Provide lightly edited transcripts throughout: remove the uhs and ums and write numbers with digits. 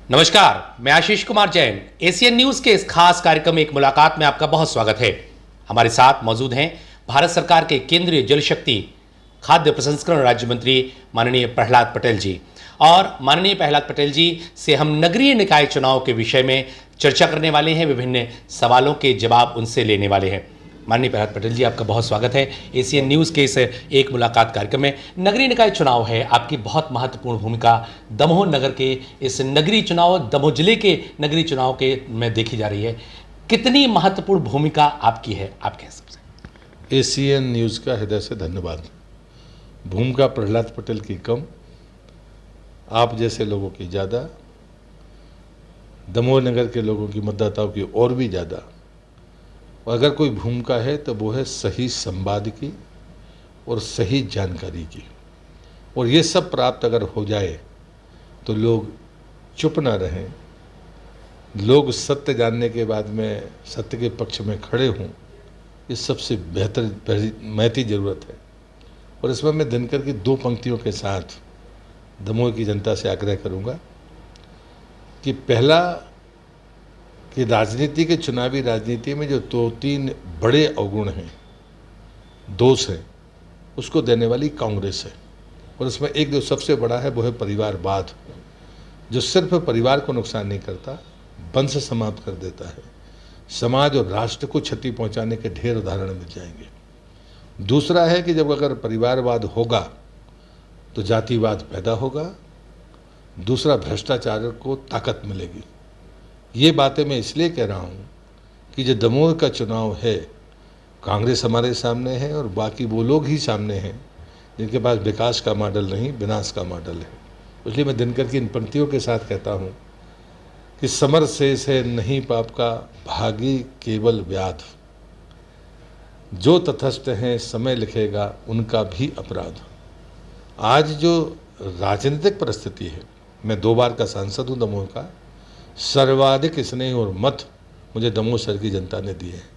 नमस्कार, मैं Ashish Kumar Jain. Asian news के इस खास कार्यक्रम में एक मुलाकात में आपका बहुत स्वागत है। हमारे साथ मौजूद हैं भारत सरकार के केंद्रीय जल शक्ति खाद्य प्रसंस्करण राज्य मंत्री माननीय प्रहलाद पटेल जी। और माननीय प्रहलाद पटेल जी से हम नगरीय निकाय चुनाव के विषय में चर्चा करने वाले हैं, विभिन्न सवालों के जवाब उनसे लेने वाले हैं। माननीय प्रहलाद पटेल जी, आपका बहुत स्वागत है एशियन न्यूज़ के इस एक मुलाकात कार्यक्रम में। नगरीय निकाय चुनाव है, आपकी बहुत महत्वपूर्ण भूमिका दमोह नगर के इस नगरीय चुनाव, दमोह जिले के नगरीय चुनाव के में देखी जा रही है। कितनी महत्वपूर्ण भूमिका आपकी है आपके हिसाब से? एशियन न्यूज़ का हृदय से धन्यवाद। भूमिका प्रहलाद पटेल की कम, आप जैसे लोगों की ज़्यादा, दमोह नगर के लोगों की, मतदाताओं की और भी ज़्यादा। और अगर कोई भूमिका है तो वो है सही संवाद की और सही जानकारी की। और ये सब प्राप्त अगर हो जाए तो लोग चुप ना रहें, लोग सत्य जानने के बाद में सत्य के पक्ष में खड़े हों, ये सबसे बेहतर महती ज़रूरत है। और इसमें मैं दिनकर की दो पंक्तियों के साथ दमोह की जनता से आग्रह करूंगा कि पहला, कि राजनीति के चुनावी राजनीति में जो दो तीन बड़े अवगुण हैं, दोष हैं, उसको देने वाली कांग्रेस है। और इसमें एक जो सबसे बड़ा है वो है परिवारवाद, जो सिर्फ परिवार को नुकसान नहीं करता, वंश समाप्त कर देता है। समाज और राष्ट्र को क्षति पहुंचाने के ढेर उदाहरण मिल जाएंगे। दूसरा है कि जब अगर परिवारवाद होगा तो जातिवाद पैदा होगा। दूसरा, भ्रष्टाचार को ताकत मिलेगी। ये बातें मैं इसलिए कह रहा हूँ कि जो दमोह का चुनाव है, कांग्रेस हमारे सामने है और बाकी वो लोग ही सामने हैं जिनके पास विकास का मॉडल नहीं, विनाश का मॉडल है। इसलिए मैं दिनकर की इन पंक्तियों के साथ कहता हूँ कि समर शेष है नहीं पाप का, भागी केवल व्याध, जो तथस्थ हैं समय लिखेगा उनका भी अपराध। आज जो राजनीतिक परिस्थिति है, मैं 2 बार का सांसद हूँ दमोह का, सर्वाधिक स्नेह और मत मुझे दमोह शहर की जनता ने दिए हैं।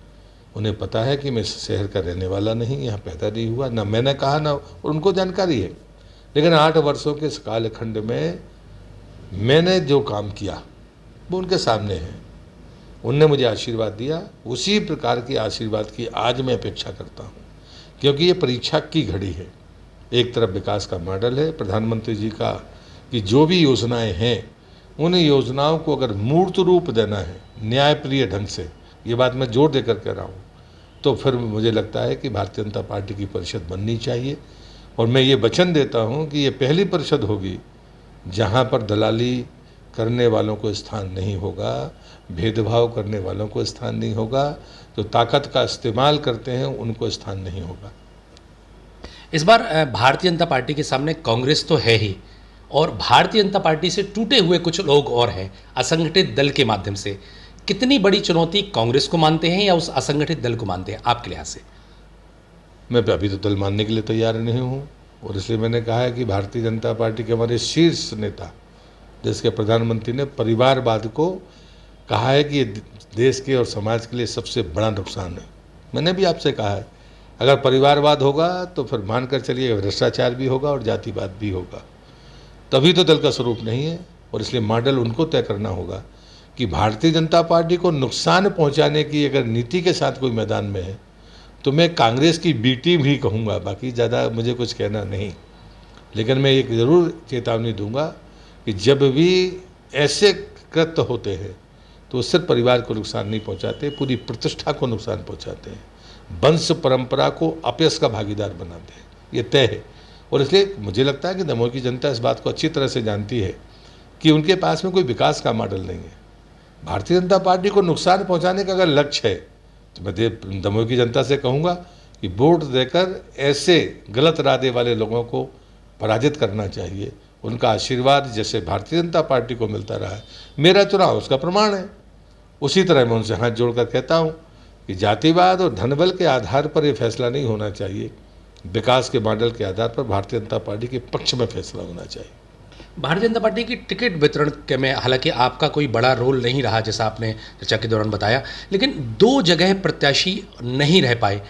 उन्हें पता है कि मैं इस शहर का रहने वाला नहीं, यहाँ पैदा नहीं हुआ, ना मैंने कहा ना, और उनको जानकारी है। लेकिन 8 वर्षों के इस कालखंड में मैंने जो काम किया वो उनके सामने है। उनने मुझे आशीर्वाद दिया, उसी प्रकार के आशीर्वाद की आज मैं अपेक्षा करता हूँ, क्योंकि ये परीक्षा की घड़ी है। एक तरफ विकास का मॉडल है, प्रधानमंत्री जी का कि जो भी योजनाएं हैं उन योजनाओं को अगर मूर्त रूप देना है न्यायप्रिय ढंग से, ये बात मैं जोर देकर कह रहा हूँ, तो फिर मुझे लगता है कि भारतीय जनता पार्टी की परिषद बननी चाहिए। और मैं ये वचन देता हूँ कि ये पहली परिषद होगी जहाँ पर दलाली करने वालों को स्थान नहीं होगा, भेदभाव करने वालों को स्थान नहीं होगा, जो ताकत का इस्तेमाल करते हैं उनको स्थान नहीं होगा। इस बार भारतीय जनता पार्टी के सामने कांग्रेस तो है ही, और भारतीय जनता पार्टी से टूटे हुए कुछ लोग और हैं असंगठित दल के माध्यम से। कितनी बड़ी चुनौती कांग्रेस को मानते हैं या उस असंगठित दल को मानते हैं आपके लिहाज से? मैं अभी तो दल मानने के लिए तैयार नहीं हूँ, और इसलिए मैंने कहा है कि भारतीय जनता पार्टी के हमारे शीर्ष नेता, जिसके प्रधानमंत्री ने परिवारवाद को कहा है कि ये देश के और समाज के लिए सबसे बड़ा नुकसान है। मैंने भी आपसे कहा है, अगर परिवारवाद होगा तो फिर मानकर चलिए भ्रष्टाचार भी होगा और जातिवाद भी होगा, तभी तो दल का स्वरूप नहीं है। और इसलिए मॉडल उनको तय करना होगा कि भारतीय जनता पार्टी को नुकसान पहुंचाने की अगर नीति के साथ कोई मैदान में है तो मैं कांग्रेस की बी टीम ही कहूँगा, बाकी ज़्यादा मुझे कुछ कहना नहीं। लेकिन मैं एक ज़रूर चेतावनी दूंगा कि जब भी ऐसे कृत्य होते हैं तो सिर्फ परिवार को नुकसान नहीं पहुंचाते, पूरी प्रतिष्ठा को नुकसान पहुंचाते हैं, वंश परंपरा को अपयश का भागीदार बनाते हैं, ये तय है। और इसलिए मुझे लगता है कि दमोह की जनता इस बात को अच्छी तरह से जानती है कि उनके पास में कोई विकास का मॉडल नहीं है। भारतीय जनता पार्टी को नुकसान पहुंचाने का अगर लक्ष्य है तो मैं दमोह की जनता से कहूँगा कि वोट देकर ऐसे गलत इरादे वाले लोगों को पराजित करना चाहिए। उनका आशीर्वाद जैसे भारतीय जनता पार्टी को मिलता रहा है, मेरा चुनाव उसका प्रमाण है। उसी तरह मैं उनसे हाथ जोड़कर कहता हूँ कि जातिवाद और धनबल के आधार पर यह फैसला नहीं होना चाहिए, विकास के मॉडल के आधार पर भारतीय जनता पार्टी के पक्ष में फैसला होना चाहिए। भारतीय जनता पार्टी की टिकट वितरण के में हालांकि आपका कोई बड़ा रोल नहीं रहा, जैसा आपने चर्चा के दौरान बताया, लेकिन दो जगह प्रत्याशी नहीं रह पाए।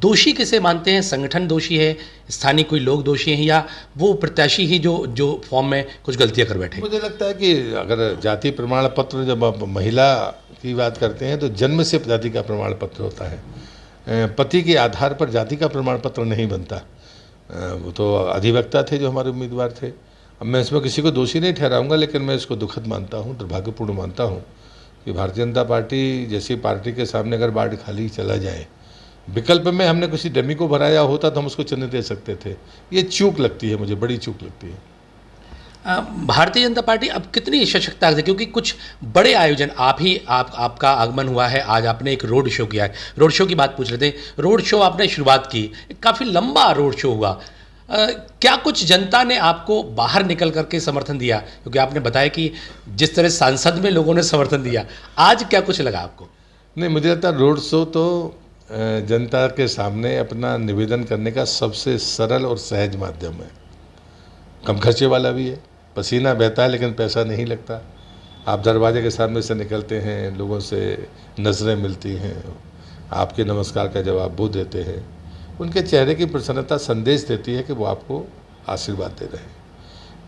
दोषी किसे मानते हैं? संगठन दोषी है, स्थानीय कोई लोग दोषी हैं, या वो प्रत्याशी ही जो जो फॉर्म में कुछ गलतियां कर बैठे? मुझे लगता है कि अगर जाति प्रमाण पत्र, जब आप महिला की बात करते हैं तो जन्म से जाति का प्रमाण पत्र होता है, पति के आधार पर जाति का प्रमाण पत्र नहीं बनता। वो तो अधिवक्ता थे जो हमारे उम्मीदवार थे। अब मैं इसमें किसी को दोषी नहीं ठहराऊंगा, लेकिन मैं इसको दुखद मानता हूँ, दुर्भाग्यपूर्ण मानता हूँ कि भारतीय जनता पार्टी जैसी पार्टी के सामने अगर वार्ड खाली चला जाए, विकल्प में हमने किसी डमी को भराया होता तो हम उसको चिन्ह दे सकते थे। ये चूक लगती है, मुझे बड़ी चूक लगती है। भारतीय जनता पार्टी अब कितनी सशक्त है? क्योंकि कुछ बड़े आयोजन आपका आगमन हुआ है, आज आपने एक रोड शो किया है। रोड शो की बात पूछ रहे थे, रोड शो आपने शुरुआत की, काफ़ी लंबा रोड शो हुआ। क्या कुछ जनता ने आपको बाहर निकल करके समर्थन दिया? क्योंकि आपने बताया कि जिस तरह सांसद में लोगों ने समर्थन दिया, आज क्या कुछ लगा आपको? नहीं, मुझे लगता है रोड शो तो जनता के सामने अपना निवेदन करने का सबसे सरल और सहज माध्यम है। कम खर्चे वाला भी है, पसीना बहता है लेकिन पैसा नहीं लगता। आप दरवाजे के सामने से निकलते हैं, लोगों से नज़रें मिलती हैं, आपके नमस्कार का जवाब वो देते हैं। उनके चेहरे की प्रसन्नता संदेश देती है कि वो आपको आशीर्वाद दे रहे हैं।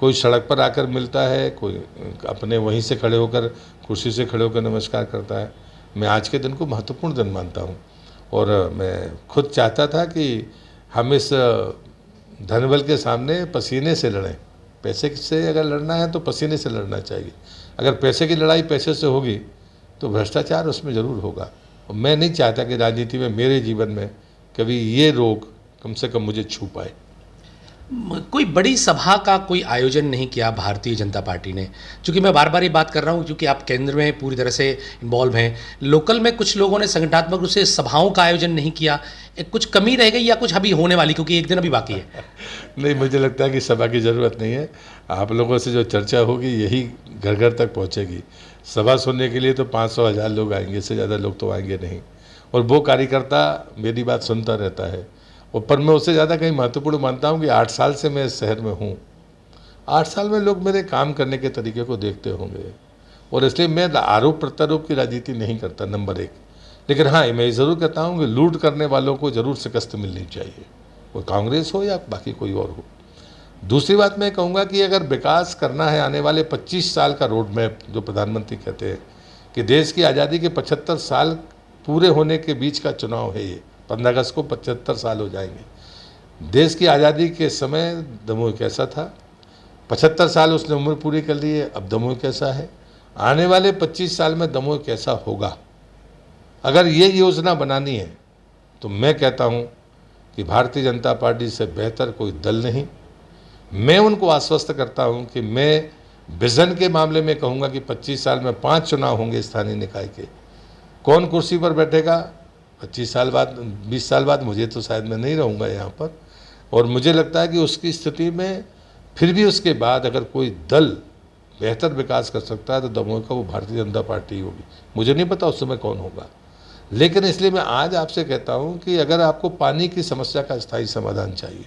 कोई सड़क पर आकर मिलता है, कोई अपने वहीं से खड़े होकर, कुर्सी से खड़े होकर नमस्कार करता है। मैं आज के दिन को महत्वपूर्ण दिन मानता हूँ और मैं खुद चाहता था कि हम इस धनबल के सामने पसीने से लड़ें। पैसे से अगर लड़ना है तो पसीने से लड़ना चाहिए। अगर पैसे की लड़ाई पैसे से होगी तो भ्रष्टाचार उसमें ज़रूर होगा। और मैं नहीं चाहता कि राजनीति में, मेरे जीवन में कभी ये रोग कम से कम मुझे छू पाए। कोई बड़ी सभा का कोई आयोजन नहीं किया भारतीय जनता पार्टी ने? क्योंकि मैं बार बार ये बात कर रहा हूँ, क्योंकि आप केंद्र में पूरी तरह से इन्वॉल्व हैं। लोकल में कुछ लोगों ने संगठनात्मक रूप से सभाओं का आयोजन नहीं किया। कुछ कमी रह गई या कुछ अभी होने वाली, क्योंकि एक दिन अभी बाकी है? नहीं, मुझे लगता है कि सभा की ज़रूरत नहीं है। आप लोगों से जो चर्चा होगी यही घर घर तक पहुँचेगी। सभा सुनने के लिए तो 500-1000 लोग आएंगे, इससे ज़्यादा लोग तो आएंगे नहीं। और वो कार्यकर्ता मेरी बात सुनता रहता है। और पर मैं उससे ज़्यादा कहीं महत्वपूर्ण मानता हूँ कि 8 साल से मैं इस शहर में हूँ। 8 साल में लोग मेरे काम करने के तरीके को देखते होंगे, और इसलिए मैं आरोप प्रत्यारोप की राजनीति नहीं करता, नंबर 1। लेकिन हाँ, मैं ज़रूर कहता हूँ कि लूट करने वालों को ज़रूर शिकस्त मिलनी चाहिए, वो कांग्रेस हो या बाकी कोई और हो। दूसरी बात मैं कहूँगा कि अगर विकास करना है, आने वाले 25 साल का रोड मैप जो प्रधानमंत्री कहते हैं कि देश की आज़ादी के 75 साल पूरे होने के बीच का चुनाव है ये, 15 अगस्त को 75 साल हो जाएंगे। देश की आज़ादी के समय दमोह कैसा था, 75 साल उसने उम्र पूरी कर ली है, अब दमोह कैसा है, आने वाले 25 साल में दमोह कैसा होगा। अगर ये योजना बनानी है तो मैं कहता हूँ कि भारतीय जनता पार्टी से बेहतर कोई दल नहीं। मैं उनको आश्वस्त करता हूँ कि मैं विज़न के मामले में कहूँगा कि 25 साल में 5 चुनाव होंगे स्थानीय निकाय के। कौन कुर्सी पर बैठेगा 25 साल बाद, 20 साल बाद, मुझे तो शायद मैं नहीं रहूँगा यहाँ पर। और मुझे लगता है कि उसकी स्थिति में फिर भी उसके बाद अगर कोई दल बेहतर विकास कर सकता है तो दमोह का वो भारतीय जनता पार्टी होगी। मुझे नहीं पता उस समय कौन होगा, लेकिन इसलिए मैं आज आपसे कहता हूँ कि अगर आपको पानी की समस्या का स्थायी समाधान चाहिए,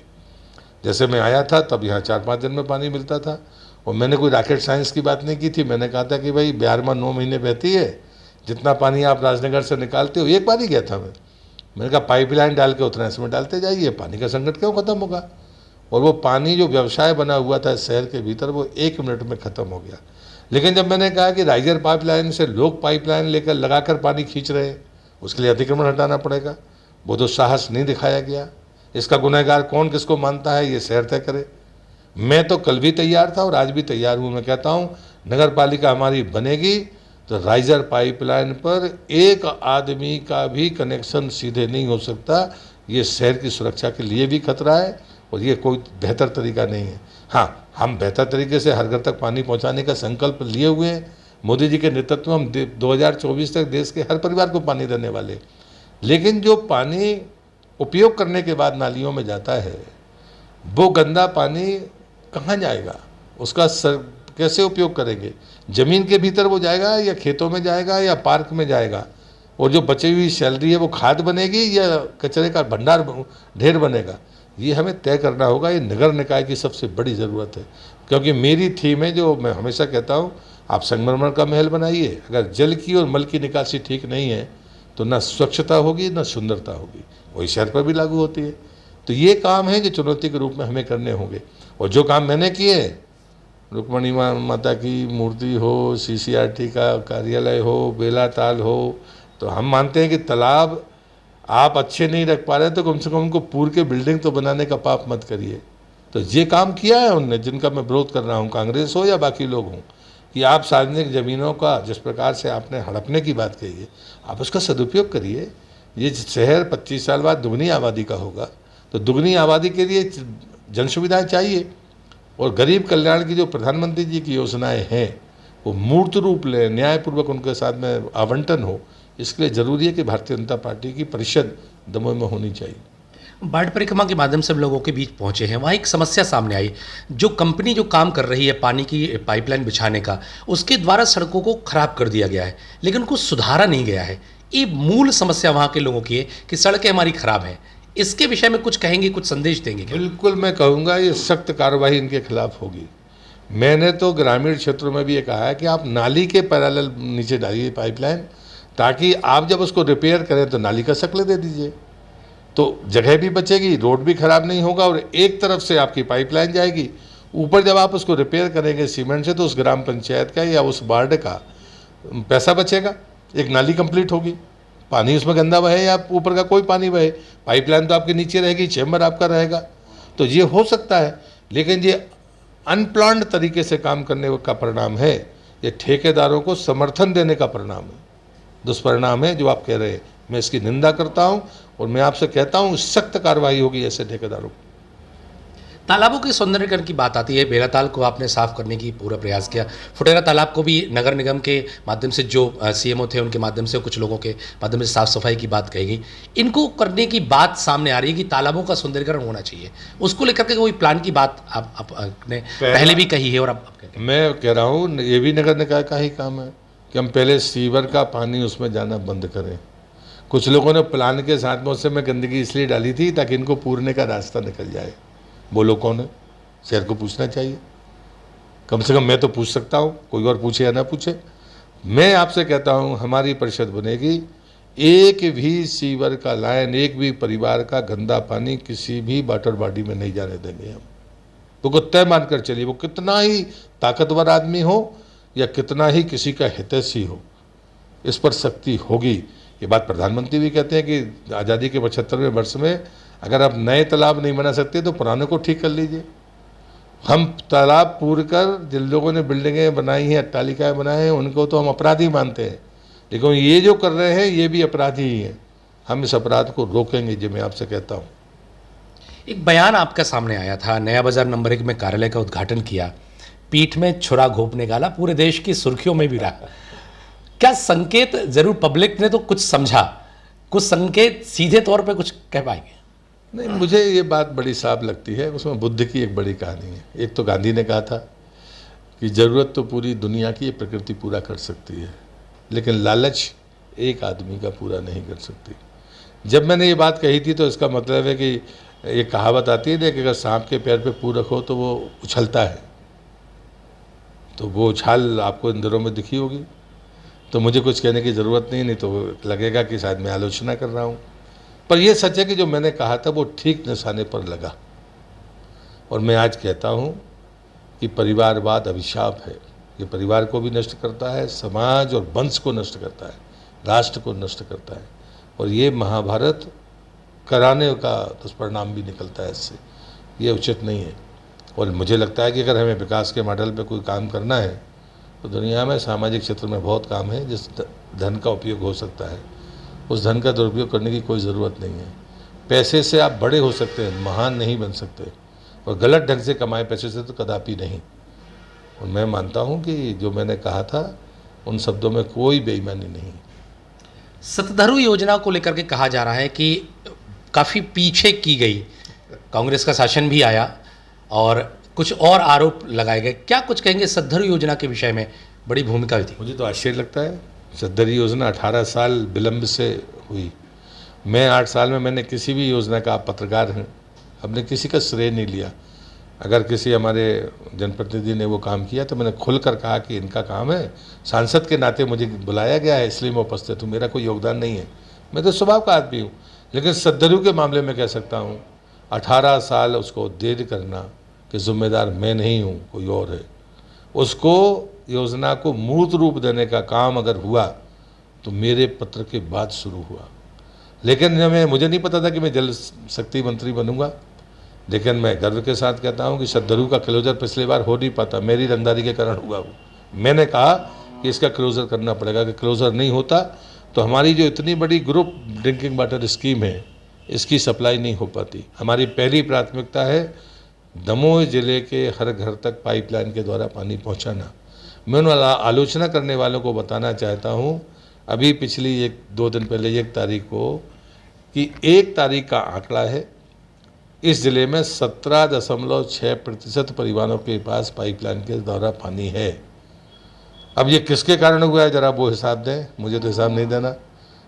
जैसे मैं आया था तब यहाँ 4-5 दिन में पानी मिलता था, और मैंने कोई रॉकेट साइंस की बात नहीं की थी। मैंने कहा था कि भाई बिहार में 9 महीने बहती है, जितना पानी आप राजनगर से निकालते हो, एक बार ही गया था मैंने कहा पाइपलाइन डाल के उतना इसमें डालते जाइए, पानी का संकट क्यों खत्म होगा। और वो पानी जो व्यवसाय बना हुआ था शहर के भीतर, वो 1 मिनट में ख़त्म हो गया। लेकिन जब मैंने कहा कि राइजर पाइपलाइन से लोग पाइपलाइन लेकर लगाकर पानी खींच रहे हैं, उसके लिए अतिक्रमण हटाना पड़ेगा, वो तो साहस नहीं दिखाया गया। इसका गुनहगार कौन किसको मानता है ये शहर तय करे। मैं तो कल भी तैयार था और आज भी तैयार हूँ। मैं कहता हूँ नगर पालिका हमारी बनेगी तो राइजर पाइपलाइन पर एक आदमी का भी कनेक्शन सीधे नहीं हो सकता। ये शहर की सुरक्षा के लिए भी खतरा है और ये कोई बेहतर तरीका नहीं है। हाँ, हम बेहतर तरीके से हर घर तक पानी पहुंचाने का संकल्प लिए हुए हैं। मोदी जी के नेतृत्व में हम 2024 तक देश के हर परिवार को पानी देने वाले। लेकिन जो पानी उपयोग करने के बाद नालियों में जाता है, वो गंदा पानी कहाँ जाएगा, उसका कैसे उपयोग करेंगे। ज़मीन के भीतर वो जाएगा या खेतों में जाएगा या पार्क में जाएगा, और जो बची हुई सैलरी है वो खाद बनेगी या कचरे का भंडार ढेर बनेगा। ये हमें तय करना होगा। ये नगर निकाय की सबसे बड़ी ज़रूरत है, क्योंकि मेरी थीम है जो मैं हमेशा कहता हूँ, आप संगमरमर का महल बनाइए, अगर जल की और मल की निकासी ठीक नहीं है तो ना स्वच्छता होगी ना सुंदरता होगी। वही शहर पर भी लागू होती है। तो ये काम है जो चुनौती के रूप में हमें करने होंगे। और जो काम मैंने किए हैं, रुक्मणी माता की मूर्ति हो, सीसीआरटी का कार्यालय हो, बेला ताल हो, तो हम मानते हैं कि तालाब आप अच्छे नहीं रख पा रहे तो कम से कम उनको पूर के बिल्डिंग तो बनाने का पाप मत करिए। तो ये काम किया है उनने, जिनका मैं विरोध कर रहा हूँ, कांग्रेस हो या बाकी लोग हों, कि आप सार्वजनिक ज़मीनों का जिस प्रकार से आपने हड़पने की बात कही है, आप उसका सदुपयोग करिए। ये शहर 25 साल बाद दुगनी आबादी का होगा, तो दुगनी आबादी के लिए जन सुविधाएँ चाहिए। और गरीब कल्याण की जो प्रधानमंत्री जी की योजनाएं हैं वो मूर्त रूप ले, न्यायपूर्वक उनके साथ में आवंटन हो। इसके लिए ज़रूरी है कि भारतीय जनता पार्टी की परिषद दमोह में होनी चाहिए। बाढ़ परिक्रमा के माध्यम से हम लोगों के बीच पहुंचे हैं, वहाँ एक समस्या सामने आई। जो कंपनी जो काम कर रही है पानी की पाइपलाइन बिछाने का, उसके द्वारा सड़कों को खराब कर दिया गया है, लेकिन उनको सुधारा नहीं गया है। ये मूल समस्या वहाँ के लोगों की है कि सड़कें हमारी खराब हैं। इसके विषय में कुछ कहेंगे, कुछ संदेश देंगे क्या? बिल्कुल, मैं कहूँगा ये सख्त कार्रवाई इनके खिलाफ होगी। मैंने तो ग्रामीण क्षेत्रों में भी ये कहा है कि आप नाली के पैरेलल नीचे डालिए पाइपलाइन, ताकि आप जब उसको रिपेयर करें तो नाली का शक्ल दे दीजिए, तो जगह भी बचेगी, रोड भी खराब नहीं होगा और एक तरफ से आपकी पाइपलाइन जाएगी। ऊपर जब आप उसको रिपेयर करेंगे सीमेंट से, तो उस ग्राम पंचायत का या उस वार्ड का पैसा बचेगा, एक नाली कंप्लीट होगी, पानी उसमें गंदा बहे या ऊपर का कोई पानी बहे, पाइपलाइन तो आपके नीचे रहेगी, चैम्बर आपका रहेगा। तो ये हो सकता है, लेकिन ये अनप्लान्ड तरीके से काम करने का परिणाम है। ये ठेकेदारों को समर्थन देने का परिणाम है, दुष्परिणाम है जो आप कह रहे हैं। मैं इसकी निंदा करता हूं और मैं आपसे कहता हूं सख्त कार्रवाई होगी ऐसे ठेकेदारों को। तालाबों के सौंदर्यीकरण की बात आती है, बेला ताल को आपने साफ करने की पूरा प्रयास किया। फुटेरा तालाब को भी नगर निगम के माध्यम से, जो सीएमओ थे उनके माध्यम से, कुछ लोगों के माध्यम से साफ सफाई की बात कही गई। इनको करने की बात सामने आ रही है कि तालाबों का सौंदर्यीकरण होना चाहिए, उसको लेकर के कोई प्लान की बात आपने पहले भी कही है और अब मैं कह रहा हूँ ये भी नगर निकाय का ही काम है कि हम पहले सीवर का पानी उसमें जाना बंद करें। कुछ लोगों ने प्लान के साथ में उससे मैं गंदगी इसलिए डाली थी ताकि इनको पूरने का रास्ता निकल जाए। बोलो कौन है? शहर को पूछना चाहिए, कम से कम मैं तो पूछ सकता हूँ, कोई और पूछे या ना पूछे। मैं आपसे कहता हूँ हमारी परिषद बनेगी, एक भी सीवर का लाइन, एक भी परिवार का गंदा पानी किसी भी वाटर बॉडी में नहीं जाने देंगे हम। तो तय मानकर चलिए, वो कितना ही ताकतवर आदमी हो या कितना ही किसी का हितैषी हो, इस पर सख्ती होगी। ये बात प्रधानमंत्री भी कहते हैं कि आज़ादी के 75वें वर्ष में अगर आप नए तालाब नहीं बना सकते तो पुराने को ठीक कर लीजिए। हम तालाब पूर कर जिन लोगों ने बिल्डिंगें बनाई हैं, अट्टालिकाएँ बनाए हैं, उनको तो हम अपराधी मानते हैं, लेकिन ये जो कर रहे हैं ये भी अपराधी ही हैं। हम इस अपराध को रोकेंगे, जो मैं आपसे कहता हूँ। एक बयान आपका सामने आया था, नया बाजार नंबर 1 में कार्यालय का उद्घाटन किया, पीठ में छुरा घोप निकाला, पूरे देश की सुर्खियों में भी रहा। क्या संकेत, जरूर पब्लिक ने तो कुछ समझा, कुछ संकेत सीधे तौर पे कुछ कह पाएंगे? नहीं, मुझे ये बात बड़ी साफ लगती है, उसमें बुद्ध की एक बड़ी कहानी है। एक तो गांधी ने कहा था कि ज़रूरत तो पूरी दुनिया की प्रकृति पूरा कर सकती है, लेकिन लालच एक आदमी का पूरा नहीं कर सकती। जब मैंने ये बात कही थी तो इसका मतलब है कि ये कहावत आती है ना कि अगर सांप के पैर पे पू रखो तो वो उछलता है, तो वो उछाल आपको इन दिनों में दिखी होगी। तो मुझे कुछ कहने की ज़रूरत नहीं तो लगेगा कि शायद मैं आलोचना कर रहा हूँ, पर यह सच है कि जो मैंने कहा था वो ठीक निशाने पर लगा। और मैं आज कहता हूँ कि परिवारवाद अभिशाप है, ये परिवार को भी नष्ट करता है, समाज और वंश को नष्ट करता है, राष्ट्र को नष्ट करता है, और ये महाभारत कराने का दुष्परिणाम भी निकलता है इससे। ये उचित नहीं है। और मुझे लगता है कि अगर हमें विकास के मॉडल पे कोई काम करना है तो दुनिया में सामाजिक क्षेत्र में बहुत काम है जिस धन का उपयोग हो सकता है, उस धन का दुरुपयोग करने की कोई ज़रूरत नहीं है। पैसे से आप बड़े हो सकते हैं, महान नहीं बन सकते, और गलत ढंग से कमाए पैसे से तो कदापि नहीं। और मैं मानता हूँ कि जो मैंने कहा था उन शब्दों में कोई बेईमानी नहीं। सतधरु योजना को लेकर के कहा जा रहा है कि काफ़ी पीछे की गई, कांग्रेस का शासन भी आया और कुछ और आरोप लगाए गए। क्या कुछ कहेंगे सतधरु योजना के विषय में? बड़ी भूमिका थी। मुझे तो आश्चर्य लगता है, सतधरु योजना 18 साल विलंब से हुई। मैं 8 साल में मैंने किसी भी योजना का, आप पत्रकार हैं, हमने किसी का श्रेय नहीं लिया। अगर किसी हमारे जनप्रतिनिधि ने वो काम किया तो मैंने खुलकर कहा कि इनका काम है, सांसद के नाते मुझे बुलाया गया है इसलिए मैं उपस्थित हूँ, मेरा कोई योगदान नहीं है, मैं तो स्वभाव का आदमी हूँ। लेकिन सद्दरू के मामले में कह सकता हूँ 18 साल उसको देर करना कि जिम्मेदार मैं नहीं हूँ, कोई और है। उसको योजना को मूर्त रूप देने का काम अगर हुआ तो मेरे पत्र के बाद शुरू हुआ। लेकिन मुझे नहीं पता था कि मैं जल शक्ति मंत्री बनूंगा। लेकिन मैं गर्व के साथ कहता हूं कि सद्दरू का क्लोजर पिछली बार हो नहीं पाता, मेरी रंगदारी के कारण हुआ वो। मैंने कहा कि इसका क्लोजर करना पड़ेगा, कि क्लोजर नहीं होता तो हमारी जो इतनी बड़ी ग्रुप ड्रिंकिंग वाटर स्कीम है इसकी सप्लाई नहीं हो पाती। हमारी पहली प्राथमिकता है दमोह जिले के हर घर तक पाइपलाइन के द्वारा पानी पहुंचाना। मैं उन आलोचना करने वालों को बताना चाहता हूं, अभी पिछली 1-2 दिन पहले 1 तारीख को कि 1 तारीख का आंकड़ा है, इस ज़िले में 17.6% परिवारों के पास पाइपलाइन के द्वारा पानी है। अब ये किसके कारण हुआ है ज़रा वो हिसाब दें, मुझे तो हिसाब नहीं देना।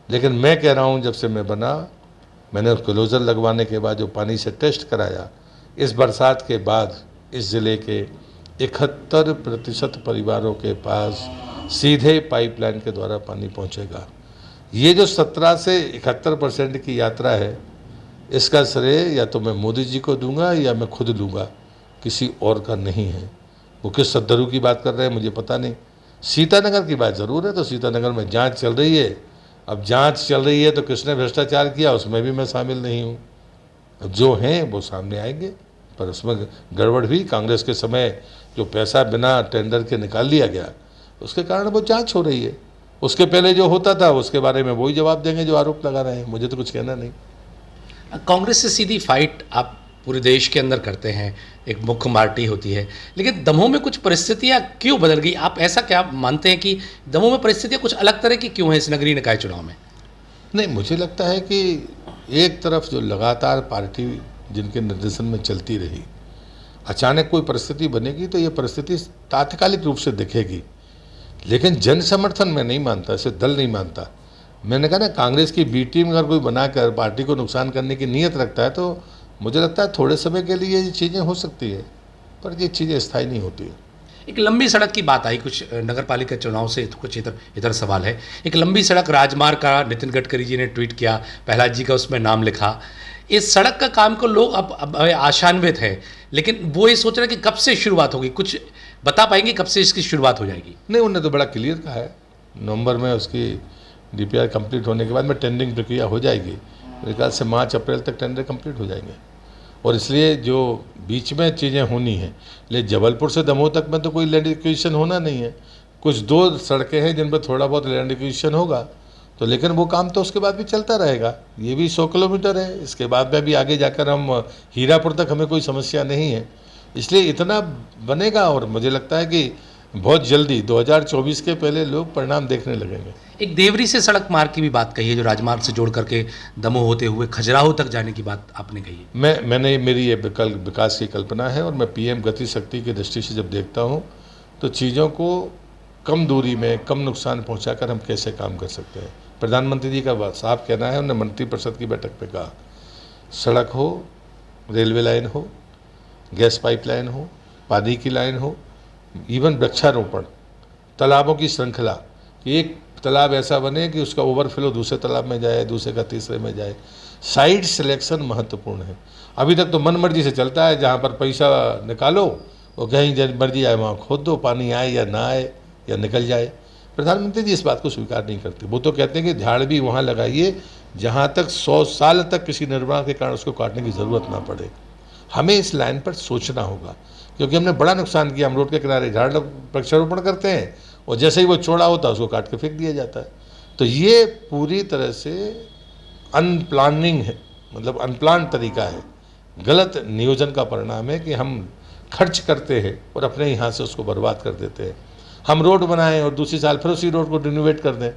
लेकिन मैं कह रहा हूँ जब से मैं बना, मैंने क्लोजर लगवाने के बाद जो पानी से टेस्ट कराया, इस बरसात के बाद इस ज़िले के 71% परिवारों के पास सीधे पाइपलाइन के द्वारा पानी पहुँचेगा। ये जो 17 से 71% की यात्रा है, इसका श्रेय या तो मैं मोदी जी को दूंगा या मैं खुद लूँगा, किसी और का नहीं है। वो किस सद्दरू की बात कर रहे हैं मुझे पता नहीं। सीतानगर की बात ज़रूर है, तो सीतानगर में जांच चल रही है। अब जांच चल रही है तो किसने भ्रष्टाचार किया उसमें भी मैं शामिल नहीं हूँ। अब जो हैं वो सामने आएंगे, पर उसमें गड़बड़ हुई। कांग्रेस के समय जो पैसा बिना टेंडर के निकाल लिया गया उसके कारण वो जाँच हो रही है। उसके पहले जो होता था उसके बारे में वही जवाब देंगे जो आरोप लगा रहे हैं, मुझे तो कुछ कहना नहीं। कांग्रेस से सीधी फाइट आप पूरे देश के अंदर करते हैं, एक मुख्य पार्टी होती है, लेकिन दमोह में कुछ परिस्थितियां क्यों बदल गई? आप ऐसा क्या मानते हैं कि दमोह में परिस्थितियां कुछ अलग तरह की क्यों हैं इस नगरीय निकाय चुनाव में? नहीं, मुझे लगता है कि एक तरफ जो लगातार पार्टी जिनके निर्देशन में चलती रही, अचानक कोई परिस्थिति बनेगी तो ये परिस्थिति तात्कालिक रूप से दिखेगी, लेकिन जन समर्थन मैं नहीं मानता, इसे दल नहीं मानता। मैंने कहा ना, कांग्रेस की बी टीम अगर कोई बनाकर पार्टी को नुकसान करने की नीयत रखता है तो मुझे लगता है थोड़े समय के लिए ये चीज़ें हो सकती है, पर ये चीज़ें स्थायी नहीं होती है। एक लंबी सड़क की बात आई, कुछ नगर पालिका चुनाव से कुछ इधर सवाल है। एक लंबी सड़क राजमार्ग का नितिन गडकरी जी ने ट्वीट किया, प्रहलाद जी का उसमें नाम लिखा। इस सड़क का काम को लोग अब आशान्वित हैं, लेकिन वो ये सोच रहे हैं कि कब से शुरुआत होगी। कुछ बता पाएंगे कब से इसकी शुरुआत हो जाएगी? नहीं, उन्होंने तो बड़ा क्लियर कहा है, नवंबर में उसकी DPR कंप्लीट होने के बाद में टेंडरिंग प्रक्रिया हो जाएगी। मेरे ख्याल से मार्च-अप्रैल तक टेंडर कंप्लीट हो जाएंगे। और इसलिए जो बीच में चीज़ें होनी हैं, लेकिन जबलपुर से दमोह तक में तो कोई लैंड एक्विजिशन होना नहीं है। कुछ 2 सड़कें हैं जिन पर थोड़ा बहुत लैंड एक्विजिशन होगा, तो लेकिन वो काम तो उसके बाद भी चलता रहेगा। ये भी 100 किलोमीटर है, इसके बाद में भी आगे जाकर हम हीरापुर तक हमें कोई समस्या नहीं है। इसलिए इतना बनेगा और मुझे लगता है कि बहुत जल्दी 2024 के पहले लोग परिणाम देखने लगेंगे। एक देवरी से सड़क मार्ग की भी बात कही है, जो राजमार्ग से जोड़ करके दमोह होते हुए खजुराहो तक जाने की बात आपने कही है। मैंने मेरी ये विकास की कल्पना है, और मैं PM गति शक्ति की दृष्टि से जब देखता हूँ तो चीज़ों को कम दूरी में कम नुकसान पहुँचाकर हम कैसे काम कर सकते हैं। प्रधानमंत्री जी का साफ कहना है, उन्होंने मंत्रिपरिषद की बैठक पे कहा, सड़क हो, रेलवे लाइन हो, गैस पाइपलाइन हो, पानी की लाइन हो, इवन वृक्षारोपण, तालाबों की श्रृंखला, एक तालाब ऐसा बने कि उसका ओवरफ्लो दूसरे तालाब में जाए, दूसरे का तीसरे में जाए। साइट सिलेक्शन महत्वपूर्ण है। अभी तक तो मन मर्जी से चलता है, जहाँ पर पैसा निकालो वो कहीं जब मर्जी आए वहाँ खोद दो, पानी आए या ना आए या निकल जाए। प्रधानमंत्री जी इस बात को स्वीकार नहीं करते। वो तो कहते हैं कि झाड़ भी वहाँ लगाइए जहाँ तक 100 साल तक किसी निर्माण के कारण उसको काटने की ज़रूरत ना पड़े। हमें इस लाइन पर सोचना होगा, क्योंकि हमने बड़ा नुकसान किया। हम रोड के किनारे झाड़ वृक्षारोपण करते हैं और जैसे ही वो चौड़ा होता है उसको काट के फेंक दिया जाता है। तो ये पूरी तरह से अनप्लानिंग है, मतलब अनप्लान तरीका है, गलत नियोजन का परिणाम है कि हम खर्च करते हैं और अपने यहाँ से उसको बर्बाद कर देते हैं। हम रोड बनाएं और दूसरी साल फिर उसी रोड को रिनोवेट कर दें।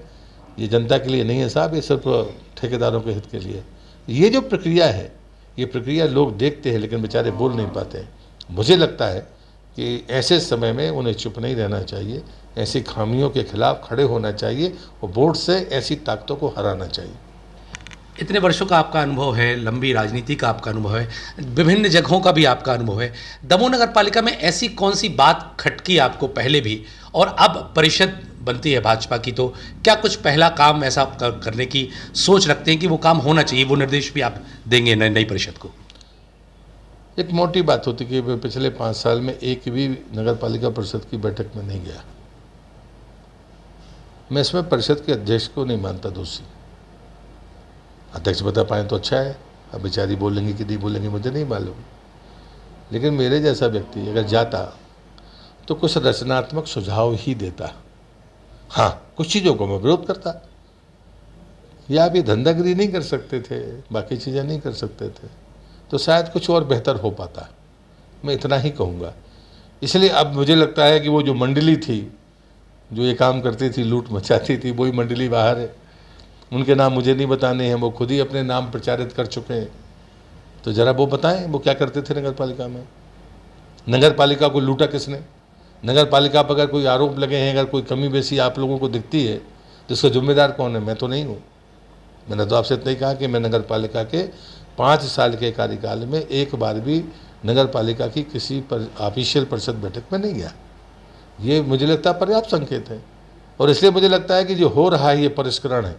ये जनता के लिए नहीं है साहब, ये सिर्फ ठेकेदारों के हित के लिए। ये जो प्रक्रिया है, ये प्रक्रिया लोग देखते हैं लेकिन बेचारे बोल नहीं पाते हैं। मुझे लगता है कि ऐसे समय में उन्हें चुप नहीं रहना चाहिए, ऐसी खामियों के खिलाफ खड़े होना चाहिए और वोट से ऐसी ताकतों को हराना चाहिए। इतने वर्षों का आपका अनुभव है, लंबी राजनीति का आपका अनुभव है, विभिन्न जगहों का भी आपका अनुभव है। दमोह नगर पालिका में ऐसी कौन सी बात खटकी आपको पहले भी, और अब परिषद बनती है भाजपा की, तो क्या कुछ पहला काम ऐसा करने की सोच रखते हैं कि वो काम होना चाहिए, वो निर्देश भी आप देंगे नई परिषद को? एक मोटी बात होती कि मैं पिछले 5 साल में एक भी नगर पालिका परिषद की बैठक में नहीं गया। मैं इसमें परिषद के अध्यक्ष को नहीं मानता दोषी। अध्यक्ष बता पाए तो अच्छा है, अब बेचारी बोलेंगे कि नहीं बोलेंगे मुझे नहीं मालूम, लेकिन मेरे जैसा व्यक्ति अगर जाता तो कुछ रचनात्मक सुझाव ही देता। हाँ, कुछ चीज़ों को मैं विरोध करता, या आप ये धंधागिरी नहीं कर सकते थे, बाकी चीज़ें नहीं कर सकते थे, तो शायद कुछ और बेहतर हो पाता। मैं इतना ही कहूँगा। इसलिए अब मुझे लगता है कि वो जो मंडली थी जो ये काम करती थी, लूट मचाती थी, वही मंडली बाहर है। उनके नाम मुझे नहीं बताने हैं, वो खुद ही अपने नाम प्रचारित कर चुके हैं। तो ज़रा वो बताएं वो क्या करते थे नगर पालिका में। नगर पालिका को लूटा किसने? नगर पालिका पर अगर कोई आरोप लगे हैं, अगर कोई कमी बेसी आप लोगों को दिखती है तो इसका जिम्मेदार कौन है? मैं तो नहीं हूँ। मैंने तो आपसे इतना ही कहा कि मैं नगर पालिका के 5 साल के कार्यकाल में एक बार भी नगर पालिका की किसी ऑफिशियल परिषद बैठक में नहीं गया। ये मुझे लगता है पर्याप्त संकेत है, और इसलिए मुझे लगता है कि जो हो रहा है ये परिष्करण है,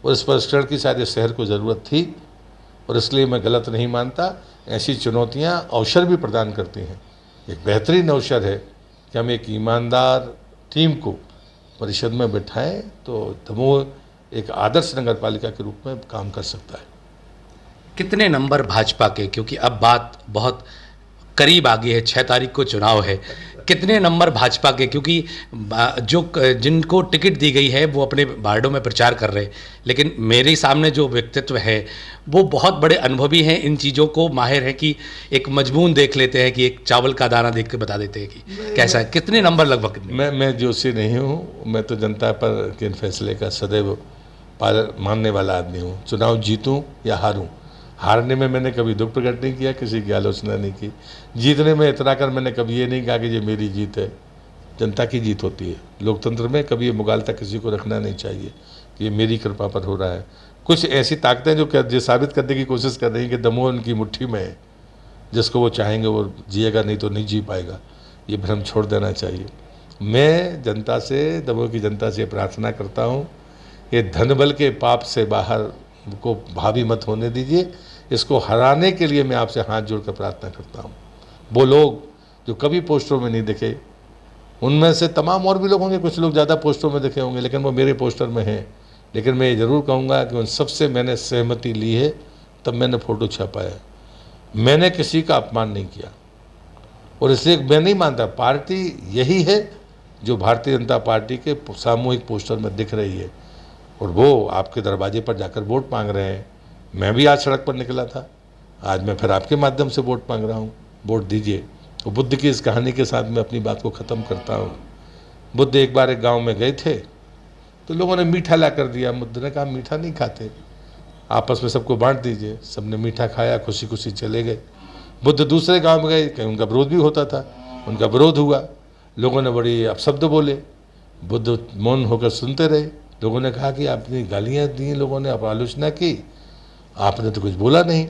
और इस परिष्करण की शायद इस शहर को ज़रूरत थी, और इसलिए मैं गलत नहीं मानता। ऐसी चुनौतियां अवसर भी प्रदान करती हैं। एक बेहतरीन अवसर है कि हम एक ईमानदार टीम को परिषद में बिठाएं तो दमोह एक आदर्श नगर पालिका के रूप में काम कर सकता है। कितने नंबर भाजपा के, क्योंकि अब बात बहुत करीब आ गई है, 6 तारीख को चुनाव है, कितने नंबर भाजपा के? क्योंकि जो जिनको टिकट दी गई है वो अपने वार्डों में प्रचार कर रहे हैं, लेकिन मेरे सामने जो व्यक्तित्व है वो बहुत बड़े अनुभवी हैं, इन चीज़ों को माहिर है कि एक मजमून देख लेते हैं, कि एक चावल का दाना देख के बता देते हैं कि कैसा है। कितने नंबर लगभग? मैं जोशी नहीं हूँ, मैं तो जनता पर के फैसले का सदैव मानने वाला आदमी हूँ। चुनाव जीतूँ या हारूँ, हारने में मैंने कभी दुख प्रकट नहीं किया, किसी की आलोचना नहीं की। जीतने में इतना कर मैंने कभी ये नहीं कहा कि ये मेरी जीत है, जनता की जीत होती है। लोकतंत्र में कभी ये मुगालता किसी को रखना नहीं चाहिए कि ये मेरी कृपा पर हो रहा है। कुछ ऐसी ताकतें जो साबित करने की कोशिश कर रही हैं कि दमोह उनकी मुट्ठी में है, जिसको वो चाहेंगे वो जिएगा, नहीं तो नहीं जी पाएगा। ये भ्रम छोड़ देना चाहिए। मैं जनता से, दमोह की जनता से प्रार्थना करता हूँ, ये धन बल के पाप से बाहर को भावी मत होने दीजिए। इसको हराने के लिए मैं आपसे हाथ जोड़कर प्रार्थना करता हूँ। वो लोग जो कभी पोस्टरों में नहीं दिखे, उनमें से तमाम और भी लोग होंगे, कुछ लोग ज़्यादा पोस्टरों में दिखे होंगे, लेकिन वो मेरे पोस्टर में हैं। लेकिन मैं ये ज़रूर कहूँगा कि उन सबसे मैंने सहमति ली है, तब मैंने फ़ोटो छपाया। मैंने किसी का अपमान नहीं किया, और इसलिए मैं नहीं मानता पार्टी यही है जो भारतीय जनता पार्टी के सामूहिक पोस्टर में दिख रही है, और वो आपके दरवाजे पर जाकर वोट मांग रहे हैं। मैं भी आज सड़क पर निकला था, आज मैं फिर आपके माध्यम से वोट मांग रहा हूँ। वोट दीजिए। तो बुद्ध की इस कहानी के साथ मैं अपनी बात को ख़त्म करता हूँ। बुद्ध एक बार एक गांव में गए थे, तो लोगों ने मीठा ला कर दिया। बुद्ध ने कहा मीठा नहीं खाते, आपस में सबको बांट दीजिए। सबने मीठा खाया, खुशी खुशी चले गए। बुद्ध दूसरे गाँव में गए, कहीं उनका विरोध भी होता था, उनका विरोध हुआ, लोगों ने बड़ी अपशब्द बोले। बुद्ध मौन होकर सुनते रहे। लोगों ने कहा कि आपने गालियाँ दी, लोगों ने आप आलोचना की, आपने तो कुछ बोला नहीं।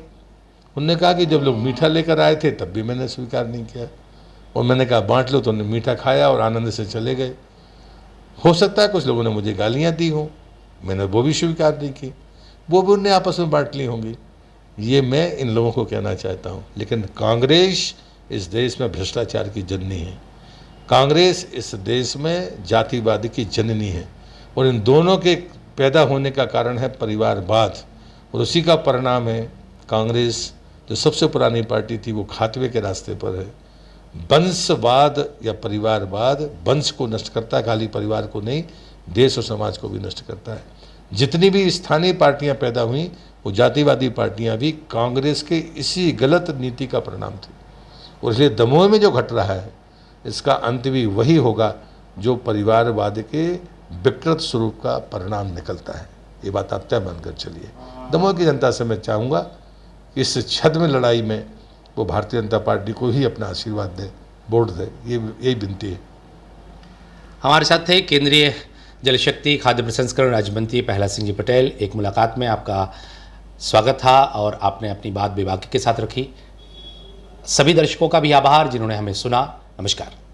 उन्होंने कहा कि जब लोग मीठा लेकर आए थे तब भी मैंने स्वीकार नहीं किया, और मैंने कहा बांट लो, तो उन्होंने मीठा खाया और आनंद से चले गए। हो सकता है कुछ लोगों ने मुझे गालियाँ दी हों, मैंने वो भी स्वीकार नहीं की, वो भी उनने आपस में बांट ली होंगी। ये मैं इन लोगों को कहना चाहता हूँ। लेकिन कांग्रेस इस देश में भ्रष्टाचार की जननी है, कांग्रेस इस देश में जातिवाद की जननी है, और इन दोनों के पैदा होने का कारण है परिवारवाद, और उसी का परिणाम है कांग्रेस जो सबसे पुरानी पार्टी थी वो खात्मे के रास्ते पर है। वंशवाद या परिवारवाद वंश को नष्ट करता है, खाली परिवार को नहीं, देश और समाज को भी नष्ट करता है। जितनी भी स्थानीय पार्टियां पैदा हुई वो जातिवादी पार्टियां भी कांग्रेस के इसी गलत नीति का परिणाम थी, और इसलिए दमोह में जो घट रहा है इसका अंत भी वही होगा जो परिवारवाद के विकृत स्वरूप का परिणाम निकलता है। ये बात आप तय मानकर चलिए। दमोह की जनता से मैं चाहूँगा कि इस छद्म लड़ाई में वो भारतीय जनता पार्टी को ही अपना आशीर्वाद दे, वोट दे, यही विनती है। हमारे साथ थे केंद्रीय जल शक्ति खाद्य प्रसंस्करण राज्य मंत्री प्रहलाद सिंह जी पटेल, एक मुलाकात में आपका स्वागत था और आपने अपनी बात बेबाकी के साथ रखी। सभी दर्शकों का भी आभार जिन्होंने हमें सुना। नमस्कार।